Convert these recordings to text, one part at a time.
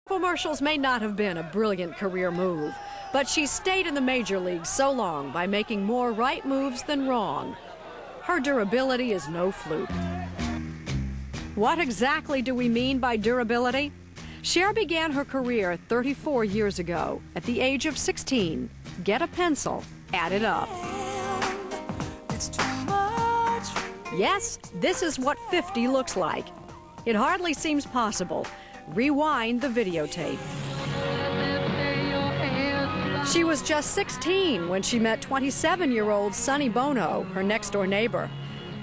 Commercials may not have been a brilliant career move, but she stayed in the major leagues so long by making more right moves than wrong. Her durability is no fluke. What exactly do we mean by durability? Cher began her career 34 years ago at the age of 16. Get a pencil, add it up. Yes, this is what 50 looks like. It hardly seems possible. Rewind the videotape. She was just 16 when she met 27-year-old Sonny Bono, her next-door neighbor.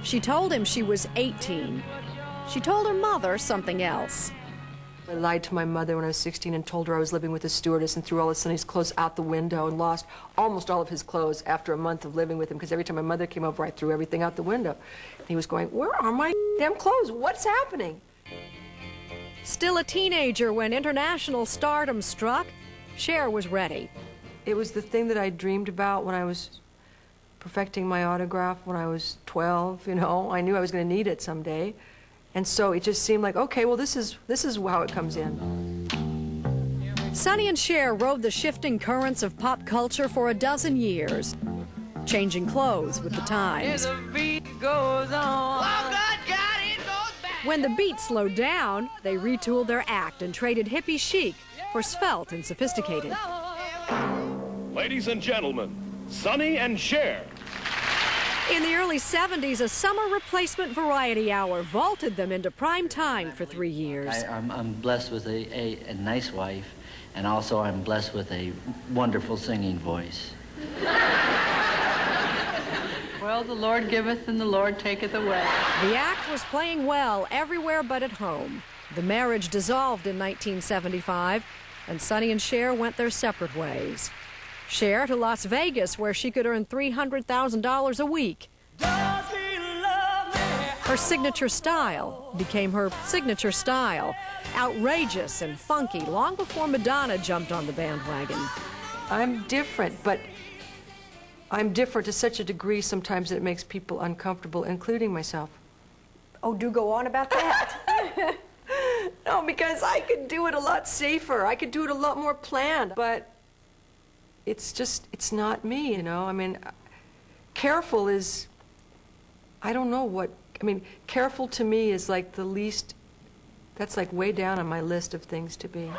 She told him she was 18. She told her mother something else. I lied to my mother when I was 16 and told her I was living with a stewardess and threw all of Sonny's clothes out the window and lost almost all of his clothes after a month of living with him, because every time my mother came over, I threw everything out the window. And he was going, "Where are my damn clothes? What's happening?" Still a teenager when international stardom struck, Cher was ready. It was the thing that I dreamed about when I was perfecting my autograph when I was 12, you know. I knew I was going to need it someday. And so it just seemed like, okay, well, this is how it comes in. Sonny and Cher rode the shifting currents of pop culture for a dozen years, changing clothes with the times. When the beat slowed down, they retooled their act and traded hippie chic for svelte and sophisticated. Ladies and gentlemen, Sonny and Cher. In the early 70s, a summer replacement variety hour vaulted them into prime time for 3 years. I'm blessed with a nice wife, and also I'm blessed with a wonderful singing voice. Well, the Lord giveth and the Lord taketh away. The act was playing well everywhere but at home. The marriage dissolved in 1975, and Sonny and Cher went their separate ways. Cher to Las Vegas, where she could earn $300,000 a week. Her signature style became her signature style, outrageous and funky, long before Madonna jumped on the bandwagon. I'm different, but I'm different to such a degree sometimes that it makes people uncomfortable, including myself. Oh, do go on about that. No, because I could do it a lot safer. I could do it a lot more planned, but it's not me, you know. I mean, careful is, I don't know what, I mean, careful to me is like the least, that's like way down on my list of things to be.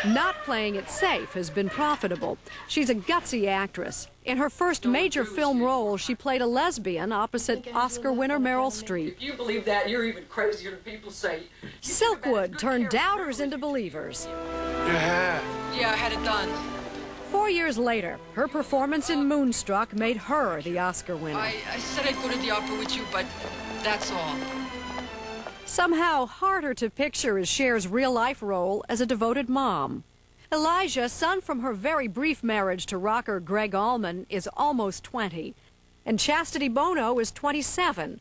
Not playing it safe has been profitable. She's a gutsy actress. In her first major film role, she played a lesbian opposite Oscar winner Meryl Streep. If you believe that, you're even crazier than people say. Silkwood turned doubters into believers. Yeah, I had it done. 4 years later, her performance in Moonstruck made her the Oscar winner. I said I'd go to the opera with you, but that's all. Somehow harder to picture is Cher's real-life role as a devoted mom. Elijah, son from her very brief marriage to rocker Greg Allman, is almost 20. And Chastity Bono is 27.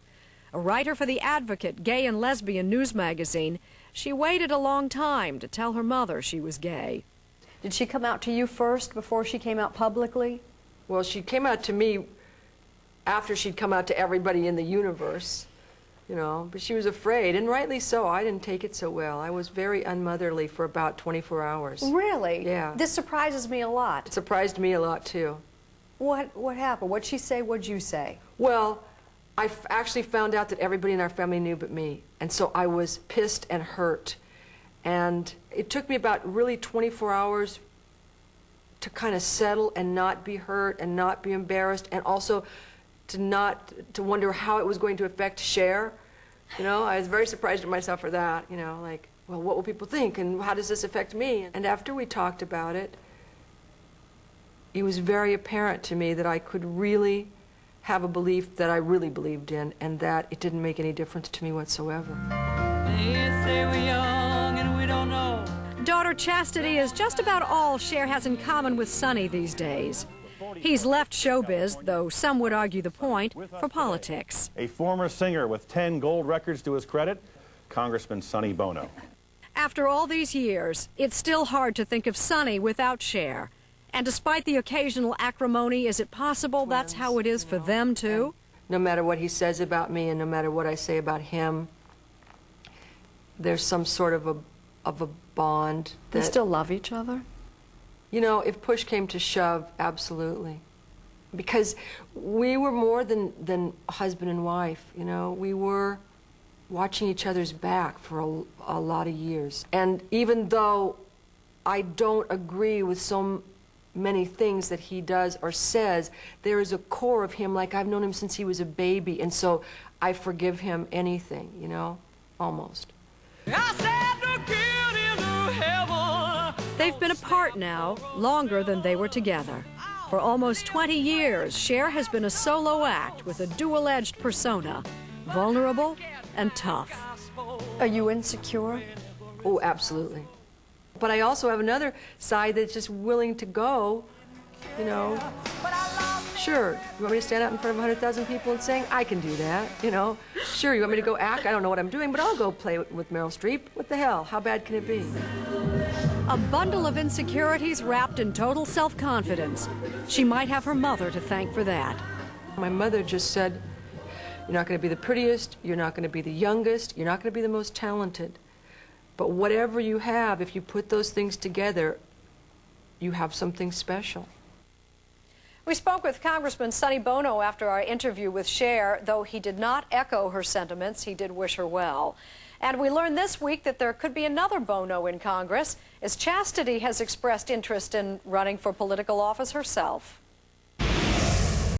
A writer for The Advocate, gay and lesbian news magazine, she waited a long time to tell her mother she was gay. Did she come out to you first before she came out publicly? Well, she came out to me after she'd come out to everybody in the universe, you know, but she was afraid, and rightly so. I didn't take it so well. I was very unmotherly for about 24 hours. Really? Yeah. This surprises me a lot. It surprised me a lot, too. What happened? What'd she say? What'd you say? Well, I actually found out that everybody in our family knew but me, and so I was pissed and hurt. And it took me about really 24 hours to kind of settle and not be hurt and not be embarrassed, and also to wonder how it was going to affect Cher. You know, I was very surprised at myself for that, you know, like, well, what will people think, and how does this affect me? And after we talked about it, it was very apparent to me that I could really have a belief that I really believed in, and that it didn't make any difference to me whatsoever. They say we're young and we don't know. Daughter Chastity is just about all Cher has in common with Sonny these days. He's left showbiz, though some would argue the point, for politics. A former singer with 10 gold records to his credit, Congressman Sonny Bono. After all these years, it's still hard to think of Sonny without Cher. And despite the occasional acrimony, is it possible that's how it is for them, too? No matter what he says about me and no matter what I say about him, there's some sort of a bond. They That, still love each other? you know, if push came to shove, absolutely. Because we were more than husband and wife, you know. We were watching each other's back for a lot of years. And even though I don't agree with so many things that he does or says, there is a core of him, like I've known him since he was a baby, and so I forgive him anything, you know, almost. They've been apart now longer than they were together. For almost 20 years, Cher has been a solo act with a dual-edged persona, vulnerable and tough. Are you insecure? Oh, absolutely. But I also have another side that's just willing to go, you know. Sure, you want me to stand out in front of 100,000 people and sing? I can do that, you know. Sure, you want me to go act? I don't know what I'm doing, but I'll go play with Meryl Streep. What the hell? How bad can it be? A bundle of insecurities wrapped in total self-confidence. She might have her mother to thank for that. My mother just said, you're not going to be the prettiest, you're not going to be the youngest, you're not going to be the most talented. But whatever you have, if you put those things together, you have something special. We spoke with Congressman Sonny Bono after our interview with Cher. Though he did not echo her sentiments, he did wish her well. And we learned this week that there could be another Bono in Congress, as Chastity has expressed interest in running for political office herself.